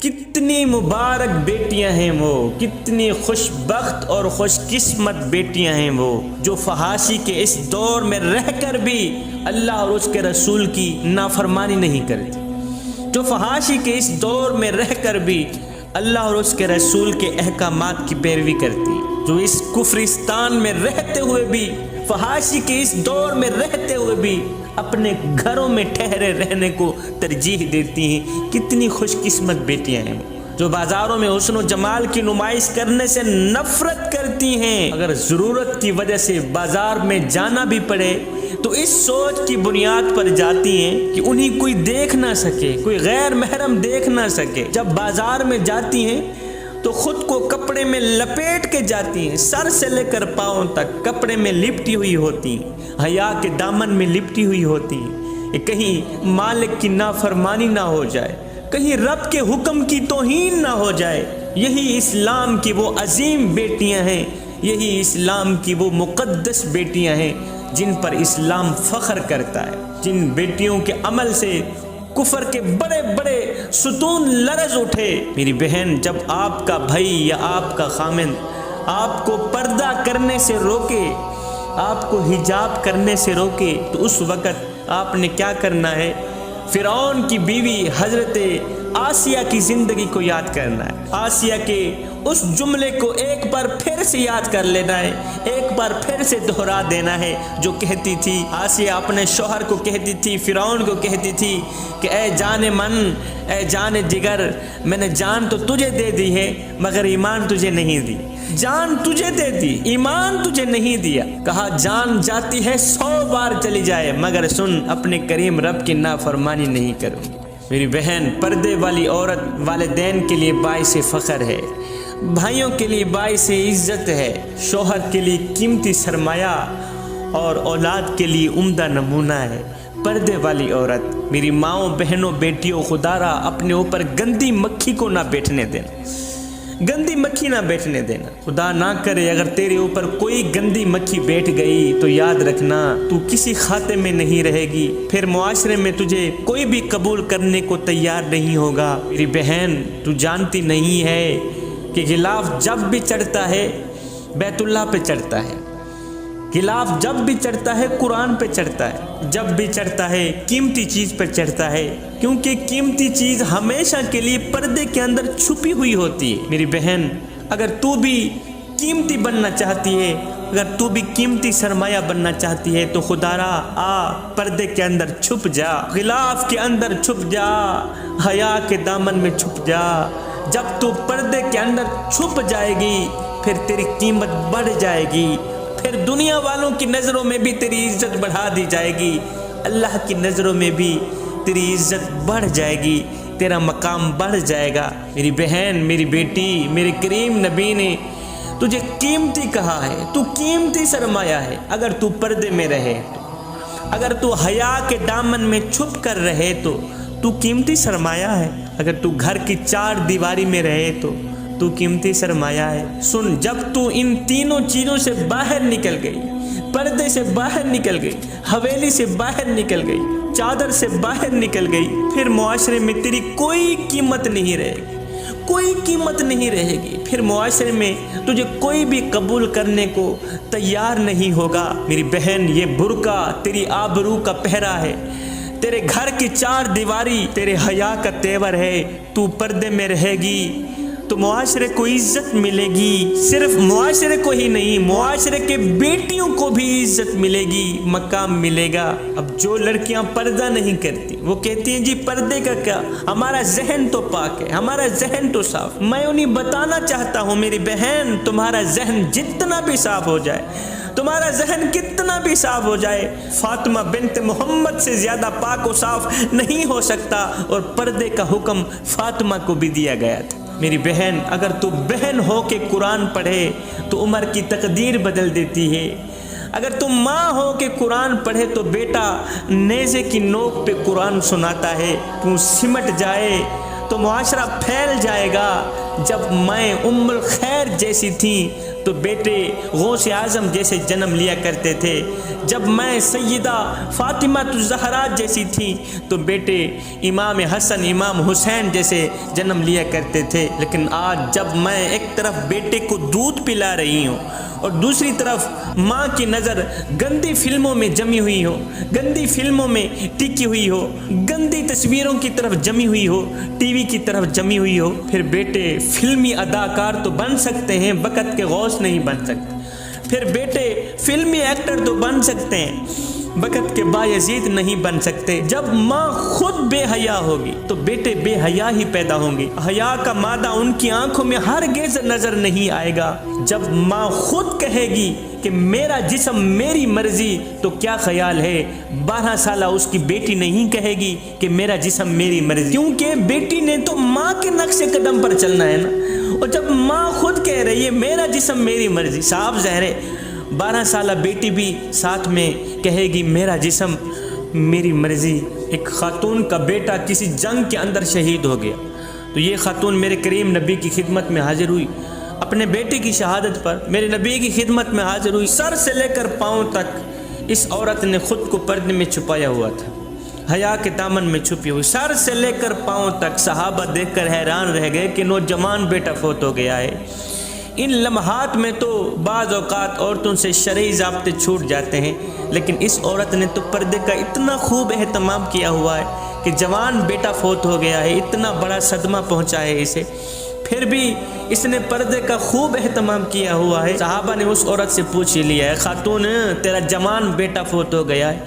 کتنی مبارک بیٹیاں ہیں وہ، کتنی خوش بخت اور خوش قسمت بیٹیاں ہیں وہ، جو فحاشی کے اس دور میں رہ کر بھی اللہ اور اس کے رسول کی نافرمانی نہیں کرتی، جو فحاشی کے اس دور میں رہ کر بھی اللہ اور اس کے رسول کے احکامات کی پیروی کرتی، جو اس کفرستان میں رہتے ہوئے بھی، فحاشی کے اس دور میں رہتے ہوئے بھی اپنے گھروں میں ٹھہرے رہنے کو ترجیح دیتی ہیں۔ کتنی خوش قسمت بیٹیاں ہیں جو بازاروں میں حسن و جمال کی نمائش کرنے سے نفرت کرتی ہیں، اگر ضرورت کی وجہ سے بازار میں جانا بھی پڑے تو اس سوچ کی بنیاد پر جاتی ہیں کہ انہیں کوئی دیکھ نہ سکے، کوئی غیر محرم دیکھ نہ سکے۔ جب بازار میں جاتی ہیں تو خود کو کپڑے میں لپیٹ کے جاتی ہیں، سر سے لے کر پاؤں تک کپڑے میں لپٹی ہوئی ہوتی ہیں، حیا کے دامن میں لپٹی ہوئی ہوتی ہیں، کہیں مالک کی نافرمانی نہ ہو جائے، کہیں رب کے حکم کی توہین نہ ہو جائے۔ یہی اسلام کی وہ عظیم بیٹیاں ہیں، یہی اسلام کی وہ مقدس بیٹیاں ہیں جن پر اسلام فخر کرتا ہے، جن بیٹیوں کے عمل سے کفر کے بڑے بڑے ستون لرز اٹھے۔ میری بہن، جب آپ کا بھائی یا آپ کا خامند آپ کو پردہ کرنے سے روکے، آپ کو حجاب کرنے سے روکے، تو اس وقت آپ نے کیا کرنا ہے؟ فرعون کی بیوی حضرت آسیہ کی زندگی کو یاد کرنا ہے، آسیہ کے اس جملے کو ایک بار پھر سے یاد کر لینا ہے، ایک بار پھر سے دہرا دینا ہے، جو کہتی تھی آسیہ اپنے شوہر کو کہتی تھی، فرعون کو کہتی تھی کہ اے جان من، اے جان جگر، میں نے جان تو تجھے دے دی ہے مگر ایمان تجھے نہیں دی، جان تجھے دے دی، ایمان تجھے نہیں دیا، کہا جان جاتی ہے 100 بار چلی جائے مگر سن، اپنے کریم رب کی نافرمانی نہیں کروں گی۔ میری بہن، پردے والی عورت والدین کے لیے باعث فخر ہے، بھائیوں کے لیے باعث عزت ہے، شوہر کے لیے قیمتی سرمایہ اور اولاد کے لیے عمدہ نمونہ ہے۔ پردے والی عورت، میری ماؤں، بہنوں، بیٹیوں، خدا را اپنے اوپر گندی مکھی کو نہ بیٹھنے دینا، گندی مکھی نہ بیٹھنے دینا۔ خدا نہ کرے اگر تیرے اوپر کوئی گندی مکھی بیٹھ گئی تو یاد رکھنا تو کسی خاتے میں نہیں رہے گی، پھر معاشرے میں تجھے کوئی بھی قبول کرنے کو تیار نہیں ہوگا۔ میری بہن، تو جانتی نہیں ہے کہ غلاف جب بھی چڑھتا ہے بیت اللہ پہ چڑھتا ہے، غلاف جب بھی چڑھتا ہے قرآن پہ چڑھتا ہے، جب بھی چڑھتا ہے قیمتی چیز پر چڑھتا ہے، کیونکہ قیمتی چیز ہمیشہ کے لیے پردے کے اندر چھپی ہوئی ہوتی ہے۔ میری بہن، اگر تو بھی قیمتی بننا چاہتی ہے، اگر تو بھی قیمتی سرمایہ بننا چاہتی ہے تو خدا را آ پردے کے اندر چھپ جا، غلاف کے اندر چھپ جا، حیا کے دامن میں چھپ جا۔ جب تو پردے کے اندر چھپ جائے گی پھر تیری قیمت بڑھ جائے گی، پھر دنیا والوں کی نظروں میں بھی تیری عزت بڑھا دی جائے گی، اللہ کی نظروں میں بھی تیری عزت بڑھ جائے گی، تیرا مقام بڑھ جائے گا۔ میری بہن، میری بیٹی، میرے کریم نبی نے تجھے قیمتی کہا ہے، تو قیمتی سرمایہ ہے۔ اگر تو پردے میں رہے تو، اگر تو حیا کے دامن میں چھپ کر رہے تو قیمتی سرمایہ ہے، اگر تو گھر کی 4 دیواری میں رہے تو قیمتی سرمایہ ہے۔ سن، جب تو ان تینوں چیزوں سے باہر نکل گئی، پردے سے باہر نکل گئی، حویلی سے باہر نکل گئی، چادر سے باہر نکل گئی، پھر معاشرے میں تیری کوئی قیمت نہیں رہے گی، کوئی قیمت نہیں رہے گی، پھر معاشرے میں تجھے کوئی بھی قبول کرنے کو تیار نہیں ہوگا۔ میری بہن، یہ برقع تیری آبرو کا پہرا ہے، تیرے گھر کی 4 دیواری تیرے حیا کا تیور ہے۔ تو پردے میں رہے گی تو معاشرے کو عزت ملے گی، صرف معاشرے کو ہی نہیں، معاشرے کے بیٹیوں کو بھی عزت ملے گی، مقام ملے گا۔ اب جو لڑکیاں پردہ نہیں کرتی وہ کہتی ہیں جی پردے کا کیا، ہمارا ذہن تو پاک ہے، ہمارا ذہن تو صاف۔ میں انہیں بتانا چاہتا ہوں میری بہن، تمہارا ذہن جتنا بھی صاف ہو جائے، تمہارا ذہن کتنا بھی صاف ہو جائے، فاطمہ بنت محمد سے زیادہ پاک و صاف نہیں ہو سکتا، اور پردے کا حکم فاطمہ کو بھی دیا گیا تھا۔ میری بہن، اگر تو بہن ہو کے قرآن پڑھے تو عمر کی تقدیر بدل دیتی ہے، اگر تم ماں ہو کے قرآن پڑھے تو بیٹا نیزے کی نوک پہ قرآن سناتا ہے، تو سمٹ جائے تو معاشرہ پھیل جائے گا۔ جب میں ام الخیر جیسی تھی تو بیٹے غوث اعظم جیسے جنم لیا کرتے تھے، جب میں سیدہ فاطمہ الزہرا جیسی تھی تو بیٹے امام حسن امام حسین جیسے جنم لیا کرتے تھے، لیکن آج جب میں ایک طرف بیٹے کو دودھ پلا رہی ہوں اور دوسری طرف ماں کی نظر گندی فلموں میں جمی ہوئی ہو، گندی فلموں میں ٹکی ہوئی ہو، گندی تصویروں کی طرف جمی ہوئی ہو، ٹی وی کی طرف جمی ہوئی ہو، پھر بیٹے فلمی اداکار تو بن سکتے ہیں، وقت کے غوث نہیں بن سکتے۔ پھر بیٹے فلمی ایکٹر تو بن سکتے ہیں، وقت کے بایزید نہیں بن سکتے۔ جب ماں خود بے حیا ہوگی تو بیٹے بے حیا ہی پیدا ہوں گے۔ حیا کا مادہ ان کی آنکھوں میں ہرگز نظر نہیں آئے گا۔ جب ماں خود کہے گی کہ میرا جسم میری مرضی تو کیا خیال ہے 12 سالہ اس کی بیٹی نہیں کہے گی کہ میرا جسم میری مرضی، کیونکہ بیٹی نے تو ماں کے نقش قدم پر چلنا ہے نا۔ اور جب ماں خود کہہ رہی ہے میرا جسم میری مرضی، صاحب ظاہر ہے 12 سالہ بیٹی بھی ساتھ میں کہے گی میرا جسم میری مرضی۔ ایک خاتون کا بیٹا کسی جنگ کے اندر شہید ہو گیا تو یہ خاتون میرے کریم نبی کی خدمت میں حاضر ہوئی، اپنے بیٹے کی شہادت پر میرے نبی کی خدمت میں حاضر ہوئی۔ سر سے لے کر پاؤں تک اس عورت نے خود کو پردے میں چھپایا ہوا تھا، حیا کے دامن میں چھپی ہوئی، سر سے لے کر پاؤں تک۔ صحابہ دیکھ کر حیران رہ گئے کہ نوجوان بیٹا فوت ہو گیا ہے۔ ان لمحات میں تو بعض اوقات عورتوں سے شرعی ضابطے چھوٹ جاتے ہیں، لیکن اس عورت نے تو پردے کا اتنا خوب اہتمام کیا ہوا ہے کہ جوان بیٹا فوت ہو گیا ہے، اتنا بڑا صدمہ پہنچا ہے اسے، پھر بھی اس نے پردے کا خوب اہتمام کیا ہوا ہے۔ صحابہ نے اس عورت سے پوچھ لیا ہے، خاتون تیرا جوان بیٹا فوت ہو گیا ہے،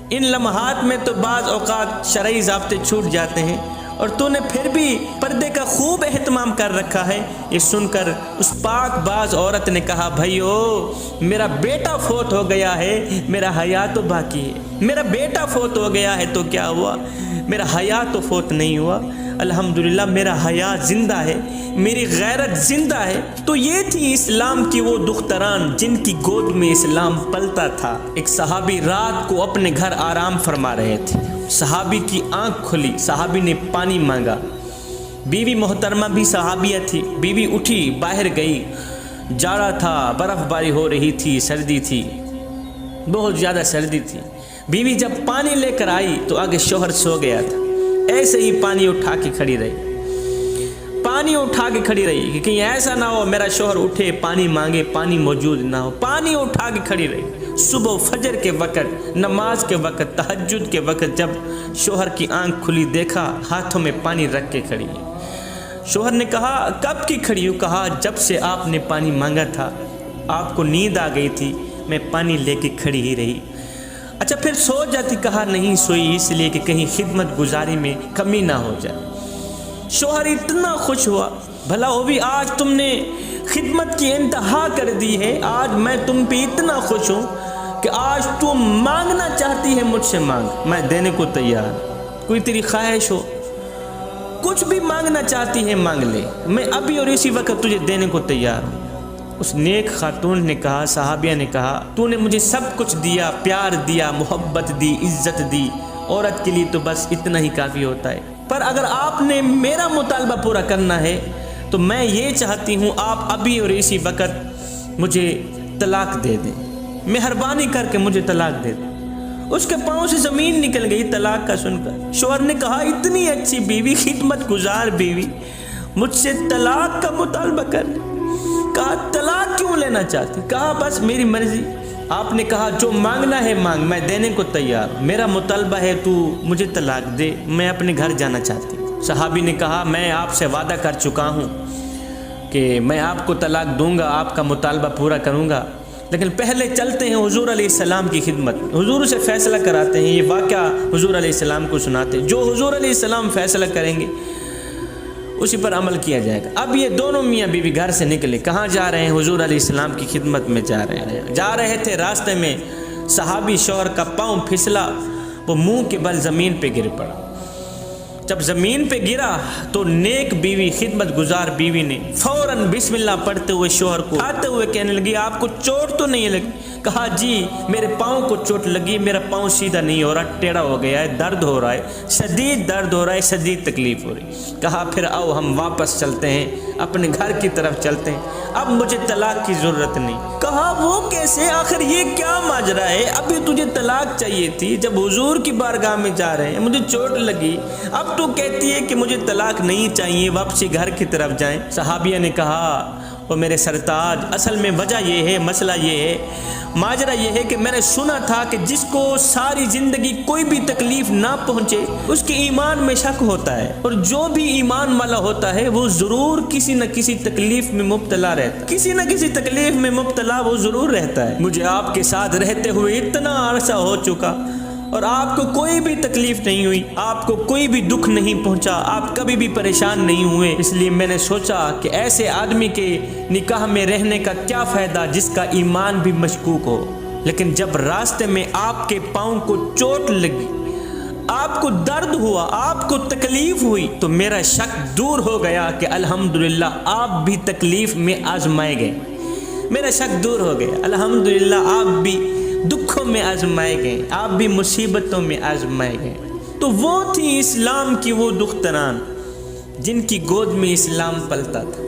ان لمحات میں تو بعض اوقات شرعی ضابطے چھوٹ جاتے ہیں اور تو نے پھر بھی پردے کا خوب اہتمام کر رکھا ہے۔ یہ سن کر اس پاک باز عورت نے کہا، بھائیو میرا بیٹا فوت ہو گیا ہے، میرا حیا تو باقی ہے۔ میرا بیٹا فوت ہو گیا ہے تو کیا ہوا، میرا حیا تو فوت نہیں ہوا۔ الحمدللہ میرا حیا زندہ ہے، میری غیرت زندہ ہے۔ تو یہ تھی اسلام کی وہ دختران جن کی گود میں اسلام پلتا تھا۔ ایک صحابی رات کو اپنے گھر آرام فرما رہے تھے، صحابی کی آنکھ کھلی، صحابی نے پانی مانگا۔ بیوی محترمہ بھی صحابیہ تھی، بیوی اٹھی باہر گئی، جاڑا تھا، برف باری ہو رہی تھی، سردی تھی، بہت زیادہ سردی تھی۔ بیوی جب پانی لے کر آئی تو آگے شوہر سو گیا تھا، ایسے ہی پانی اٹھا کے کھڑی رہی، پانی اٹھا کے کھڑی رہی کہ کہیں ایسا نہ ہو میرا شوہر اٹھے پانی مانگے پانی موجود نہ ہو، پانی اٹھا کے کھڑی رہی۔ صبح فجر کے وقت، نماز کے وقت، تہجد کے وقت جب شوہر کی آنکھ کھلی دیکھا ہاتھوں میں پانی رکھ کے کھڑی ہے۔ شوہر نے کہا کب کی کھڑی ہو؟ کہا جب سے آپ نے پانی مانگا تھا، آپ کو نیند آ گئی تھی، میں پانی لے کے کھڑی ہی رہی۔ اچھا پھر سو جاتی؟ کہا نہیں سوئی، اس لیے کہ کہیں خدمت گزاری میں کمی نہ ہو جائے۔ شوہر اتنا خوش ہوا، بھلا وہ بھی آج تم نے خدمت کی انتہا کر دی ہے، آج میں تم پہ اتنا خوش ہوں کہ آج تم مانگنا چاہتی ہے مجھ سے مانگ، میں دینے کو تیار۔ کوئی تیری خواہش ہو، کچھ بھی مانگنا چاہتی ہے مانگ لے، میں ابھی اور اسی وقت تجھے دینے کو تیار ہوں۔ اس نیک خاتون نے کہا، صحابیہ نے کہا، تو نے مجھے سب کچھ دیا، پیار دیا، محبت دی، عزت دی، عورت کے لیے تو بس اتنا ہی کافی ہوتا ہے، پر اگر آپ نے میرا مطالبہ پورا کرنا ہے تو میں یہ چاہتی ہوں آپ ابھی اور اسی وقت مجھے طلاق دے دیں، مہربانی کر کے مجھے طلاق دے دیں۔ اس کے پاؤں سے زمین نکل گئی طلاق کا سن کر۔ شوہر نے کہا اتنی اچھی بیوی، خدمت گزار بیوی مجھ سے طلاق کا مطالبہ کر۔ کہا طلاق کیوں لینا چاہتی؟ کہا بس میری مرضی، آپ نے کہا جو مانگنا ہے مانگ، میں دینے کو تیار ہوں، میرا مطالبہ ہے تو مجھے طلاق دے، میں اپنے گھر جانا چاہتی ہوں۔ صحابی نے کہا میں آپ سے وعدہ کر چکا ہوں کہ میں آپ کو طلاق دوں گا، آپ کا مطالبہ پورا کروں گا، لیکن پہلے چلتے ہیں حضور علیہ السلام کی خدمت، حضور سے فیصلہ کراتے ہیں۔ یہ واقعہ حضور علیہ السلام کو سناتے ہیں، جو حضور علیہ السلام فیصلہ کریں گے اسی پر عمل کیا جائے گا۔ اب یہ دونوں میاں بیوی گھر سے نکلے، کہاں جا رہے ہیں؟ حضور علیہ السلام کی خدمت میں جا رہے تھے۔ راستے میں صحابی شوہر کا پاؤں پھسلا، وہ منہ کے بل زمین پہ گر پڑا۔ جب زمین پہ گرا تو نیک بیوی، خدمت گزار بیوی نے فوراً بسم اللہ پڑھتے ہوئے شوہر کو آتے ہوئے کہنے لگی آپ کو چوٹ تو نہیں لگی؟ کہا جی میرے پاؤں کو چوٹ لگی، میرا پاؤں سیدھا نہیں ہو رہا، ٹیڑھا ہو گیا ہے، درد ہو رہا ہے، شدید درد ہو رہا ہے، شدید تکلیف ہو رہی۔ کہا پھر آؤ ہم واپس چلتے ہیں، اپنے گھر کی طرف چلتے ہیں۔ اب مجھے طلاق کی ضرورت نہیں۔ کہا وہ کیسے؟ آخر یہ کیا ماجرا ہے؟ ابھی تجھے طلاق چاہیے تھی جب حضور کی بارگاہ میں جا رہے ہیں، مجھے چوٹ لگی، اب تو کہتی ہے کہ مجھے طلاق نہیں چاہیے، واپسی گھر کی طرف جائیں۔ صحابیہ نے کہا وہ میرے سرتاج، اصل میں وجہ یہ ہے، مسئلہ یہ ہے، ماجرا یہ ہے کہ میں نے سنا تھا کہ جس کو ساری زندگی کوئی بھی تکلیف نہ پہنچے اس کے ایمان میں شک ہوتا ہے، اور جو بھی ایمان والا ہوتا ہے وہ ضرور کسی نہ کسی تکلیف میں مبتلا رہتا ہے، کسی نہ کسی تکلیف میں مبتلا وہ ضرور رہتا ہے۔ مجھے آپ کے ساتھ رہتے ہوئے اتنا عرصہ ہو چکا اور آپ کو کوئی بھی تکلیف نہیں ہوئی، آپ کو کوئی بھی دکھ نہیں پہنچا، آپ کبھی بھی پریشان نہیں ہوئے، اس لیے میں نے سوچا کہ ایسے آدمی کے نکاح میں رہنے کا کیا فائدہ جس کا ایمان بھی مشکوک ہو۔ لیکن جب راستے میں آپ کے پاؤں کو چوٹ لگی، آپ کو درد ہوا، آپ کو تکلیف ہوئی، تو میرا شک دور ہو گیا کہ الحمدللہ آپ بھی تکلیف میں آزمائے گئے، میرا شک دور ہو گیا، الحمدللہ آپ بھی دکھوں میں آزمائے گئے، آپ بھی مصیبتوں میں آزمائے گئے۔ تو وہ تھی اسلام کی وہ دختران جن کی گود میں اسلام پلتا تھا۔